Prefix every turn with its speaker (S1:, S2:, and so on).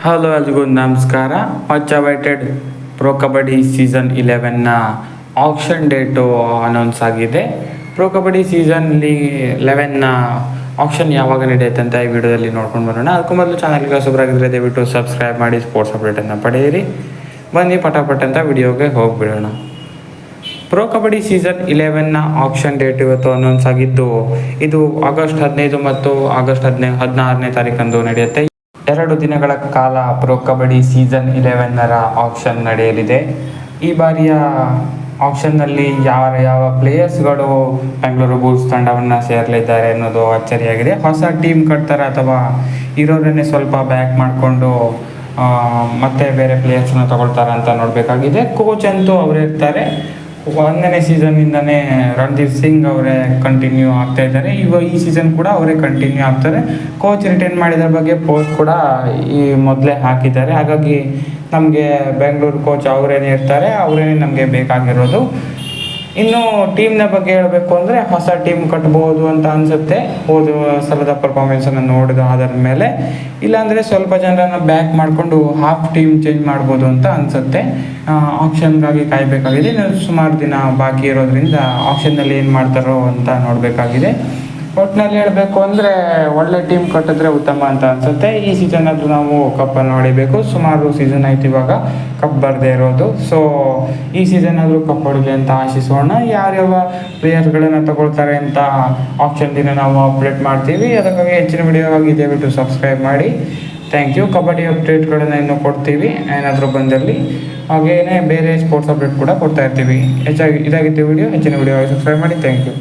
S1: Hello ಎಲ್ರಿಗೂ ನಮಸ್ಕಾರ. Much awaited pro kabaddi season 11ನ ಆಕ್ಷನ್ ಡೇಟು ಅನೌನ್ಸ್ ಆಗಿದೆ. ಪ್ರೋ ಕಬಡ್ಡಿ ಸೀಸನ್ 11ನ ಆಕ್ಷನ್ ಯಾವಾಗ ನಡೆಯುತ್ತೆ ಅಂತ ಈ ವಿಡಿಯೋದಲ್ಲಿ ನೋಡ್ಕೊಂಡು ಬರೋಣ. ಅದಕ್ಕೂ ಮೊದಲು ಚಾನಲ್ಗೆ ಹೊಸಬರಾಗಿದ್ದರೆ ದಯವಿಟ್ಟು ಸಬ್ಸ್ಕ್ರೈಬ್ ಮಾಡಿ ಸ್ಪೋರ್ಟ್ಸ್ ಅಪ್ಡೇಟನ್ನು ಪಡೆಯಿರಿ. ಬನ್ನಿ ಪಟಾಪಟ್ ಅಂತ ವಿಡಿಯೋಗೆ ಹೋಗಿಬಿಡೋಣ. ಪ್ರೋ ಕಬಡ್ಡಿ ಸೀಸನ್ 11ನ ಆಕ್ಷನ್ ಡೇಟ್ ಇವತ್ತು ಅನೌನ್ಸ್ ಆಗಿದ್ದು, ಇದು ಆಗಸ್ಟ್ 15 ಮತ್ತು ಆಗಸ್ಟ್ 16ನೇ ತಾರೀಕಂದು ನಡೆಯುತ್ತೆ. 2 ದಿನಗಳ ಕಾಲ ಪ್ರೋ ಕಬಡ್ಡಿ ಸೀಸನ್ 11ರ ಆಕ್ಷನ್ ನಡೆಯಲಿದೆ. ಈ ಬಾರಿಯ ಆಕ್ಷನ್ನಲ್ಲಿ ಯಾವ ಪ್ಲೇಯರ್ಸ್ಗಳು ಬೆಂಗಳೂರು ಬುಲ್ಸ್ ತಂಡವನ್ನು ಸೇರಲಿದ್ದಾರೆ ಅನ್ನೋದು ಅಚ್ಚರಿಯಾಗಿದೆ. ಹೊಸ ಟೀಮ್ ಕಟ್ತಾರೆ ಅಥವಾ ಇರೋರನ್ನೇ ಸ್ವಲ್ಪ ಬ್ಯಾಕ್ ಮಾಡಿಕೊಂಡು ಮತ್ತೆ ಬೇರೆ ಪ್ಲೇಯರ್ಸ್ನ ತಗೊಳ್ತಾರೆ ಅಂತ ನೋಡಬೇಕಾಗಿದೆ. ಕೋಚ್ ಅಂತೂ ಅವರೇ ಇರ್ತಾರೆ. 1ನೇ ಸೀಸನ್ನಿಂದನೇ ರಣದೀಪ್ ಸಿಂಗ್ ಅವರೇ ಕಂಟಿನ್ಯೂ ಆಗ್ತಾ ಇದ್ದಾರೆ. ಈ ಸೀಸನ್ ಕೂಡ ಅವರೇ ಕಂಟಿನ್ಯೂ ಆಗ್ತಾರೆ. ಕೋಚ್ ರಿಟೈನ್ ಮಾಡಿದ ಬಗ್ಗೆ ಪೋಸ್ಟ್ ಕೂಡ ಈ ಮೊದಲೇ ಹಾಕಿದ್ದಾರೆ. ಹಾಗಾಗಿ ನಮಗೆ ಬೆಂಗಳೂರು ಕೋಚ್ ಅವರೇನೇ ಇರ್ತಾರೆ, ಅವರೇನೇ ನಮಗೆ ಬೇಕಾಗಿರೋದು. ಇನ್ನು ಟೀಮ್ನ ಬಗ್ಗೆ ಹೇಳಬೇಕು ಅಂದರೆ ಹೊಸ ಟೀಮ್ ಕಟ್ಬೋದು ಅಂತ ಅನಿಸುತ್ತೆ, ಹೋದ ಸಲದ ಪರ್ಫಾರ್ಮೆನ್ಸನ್ನು ನೋಡಿದ ಆಧಾರದ ಮೇಲೆ. ಇಲ್ಲಾಂದರೆ ಸ್ವಲ್ಪ ಜನರನ್ನು ಬ್ಯಾಕ್ ಮಾಡಿಕೊಂಡು ಹಾಫ್ ಟೀಮ್ ಚೇಂಜ್ ಮಾಡ್ಬೋದು ಅಂತ ಅನಿಸುತ್ತೆ. ಆಕ್ಷನ್ಗಾಗಿ ಕಾಯಬೇಕಾಗಿದೆ. ಇನ್ನು ಸುಮಾರು ದಿನ ಬಾಕಿ ಇರೋದ್ರಿಂದ ಆಕ್ಷನ್ನಲ್ಲಿ ಏನು ಮಾಡ್ತಾರೋ ಅಂತ ನೋಡಬೇಕಾಗಿದೆ. ಒಟ್ಟಿನಲ್ಲಿ ಹೇಳಬೇಕು ಅಂದರೆ ಒಳ್ಳೆ ಟೀಮ್ ಕಟ್ಟಿದ್ರೆ ಉತ್ತಮ ಅಂತ ಅನಿಸುತ್ತೆ. ಈ ಸೀಸನ್ನಾದರೂ ನಾವು ಕಪ್ಪನ್ನು ಹೊಡಿಬೇಕು. ಸುಮಾರು ಸೀಸನ್ ಆಯ್ತು ಇವಾಗ ಕಪ್ ಬರದೇ ಇರೋದು. ಸೊ ಈ ಸೀಸನ್ನಾದರೂ ಕಪ್ ಹೊಡಲಿ ಅಂತ ಆಶಿಸೋಣ. ಯಾರ್ಯಾವ ಪ್ಲೇಯರ್ಸ್ಗಳನ್ನು ತಗೊಳ್ತಾರೆ ಅಂತ ಆಪ್ಷನ್ ದಿನ ನಾವು ಅಪ್ಡೇಟ್ ಮಾಡ್ತೀವಿ. ಅದಕ್ಕಾಗಿ ಹೆಚ್ಚಿನ ವಿಡಿಯೋವಾಗಿ ದಯವಿಟ್ಟು ಸಬ್ಸ್ಕ್ರೈಬ್ ಮಾಡಿ. Thank you. ಕಬಡ್ಡಿ ಅಪ್ಡೇಟ್ಗಳನ್ನು ಇನ್ನೂ ಕೊಡ್ತೀವಿ ಏನಾದರೂ ಬಂದಲ್ಲಿ. ಹಾಗೆಯೇ ಬೇರೆ ಸ್ಪೋರ್ಟ್ಸ್ ಅಪ್ಡೇಟ್ ಕೂಡ ಕೊಡ್ತಾ ಇರ್ತೀವಿ. ಇದಾಗಿತ್ತು ವಿಡಿಯೋ. ಹೆಚ್ಚಿನ ವಿಡಿಯೋವಾಗಿ ಸಬ್ಸ್ಕ್ರೈಬ್ ಮಾಡಿ. Thank you.